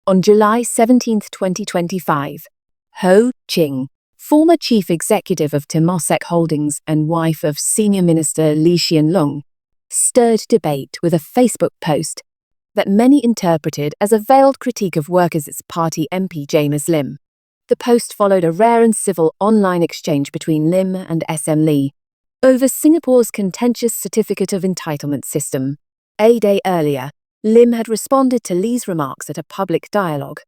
On July 17, 2025, Ching, former chief executive of Temasek Holdings and wife of Senior Minister Lee-Hsien Loong, stirred debate with a Facebook post that many interpreted as a veiled critique of Workers' Party MP Jamus Lim. The post followed a rare and civil online exchange between Lim and SM Lee over Singapore's contentious Certificate of Entitlement system. A day earlier, Lim had responded to Lee's remarks at a public dialogue,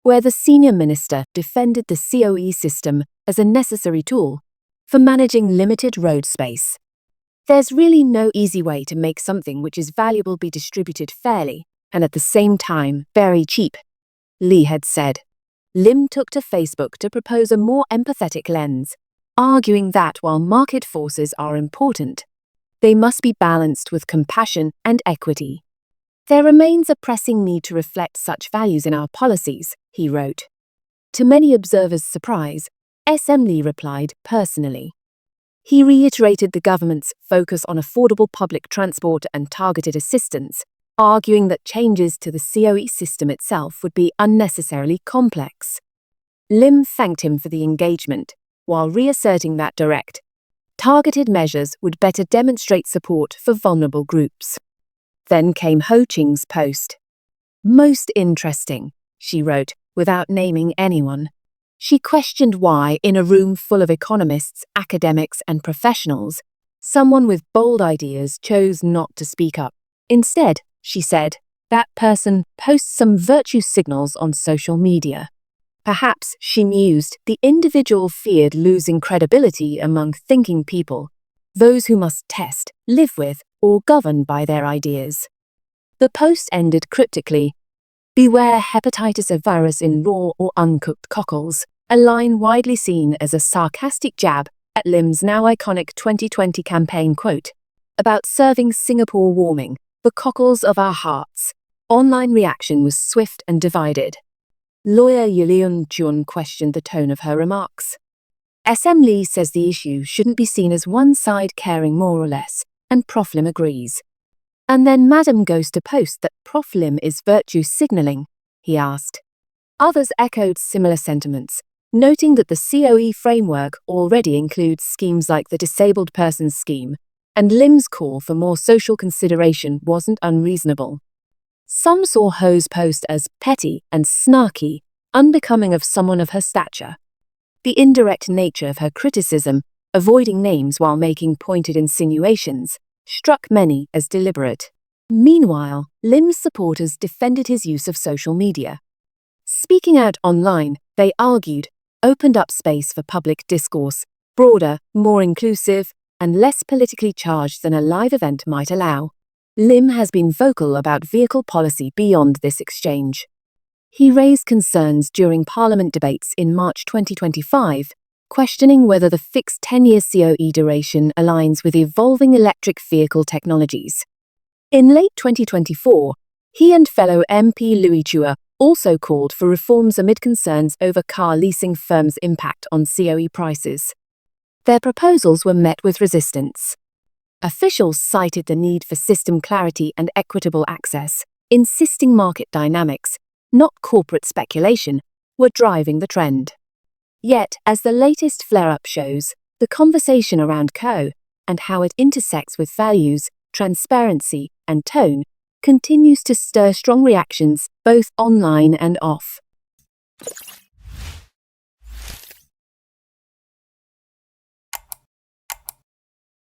where the senior minister defended the COE system as a necessary tool for managing limited road space. There's really no easy way to make something which is valuable be distributed fairly and at the same time very cheap, Lee had said. Lim took to Facebook to propose a more empathetic lens, arguing that while market forces are important, they must be balanced with compassion and equity. There remains a pressing need to reflect such values in our policies, he wrote. To many observers' surprise, SM Lee replied personally. He reiterated the government's focus on affordable public transport and targeted assistance, arguing that changes to the COE system itself would be unnecessarily complex. Lim thanked him for the engagement, while reasserting that direct, targeted measures would better demonstrate support for vulnerable groups. Then came Ching's post. Most interesting, she wrote, without naming anyone. She questioned why, in a room full of economists, academics, and professionals, someone with bold ideas chose not to speak up. Instead, she said, that person posts some virtue signals on social media. Perhaps, she mused, the individual feared losing credibility among thinking people, those who must test, live with, or govern by their ideas. The post ended cryptically, "Beware hepatitis virus in raw or uncooked cockles," a line widely seen as a sarcastic jab at Lim's now iconic 2020 campaign quote, about serving Singapore warming, the cockles of our hearts. Online reaction was swift and divided. Lawyer Yulian Chun questioned the tone of her remarks. SM Lee says the issue shouldn't be seen as one side caring more or less, and Prof Lim agrees. And then Madam goes to post that Prof Lim is virtue signalling, he asked. Others echoed similar sentiments, noting that the COE framework already includes schemes like the Disabled Persons Scheme, and Lim's call for more social consideration wasn't unreasonable. Some saw Ho's post as petty and snarky, unbecoming of someone of her stature. The indirect nature of her criticism, avoiding names while making pointed insinuations, struck many as deliberate. Meanwhile, Lim's supporters defended his use of social media. Speaking out online, they argued, opened up space for public discourse, broader, more inclusive, and less politically charged than a live event might allow. Lim has been vocal about vehicle policy beyond this exchange. He raised concerns during Parliament debates in March 2025, questioning whether the fixed 10-year COE duration aligns with evolving electric vehicle technologies. In late 2024, he and fellow MP Louis Chua also called for reforms amid concerns over car leasing firms' impact on COE prices. Their proposals were met with resistance. Officials cited the need for system clarity and equitable access, insisting market dynamics, not corporate speculation, were driving the trend. Yet, as the latest flare-up shows, the conversation around COE and how it intersects with values, transparency, and tone continues to stir strong reactions both online and off.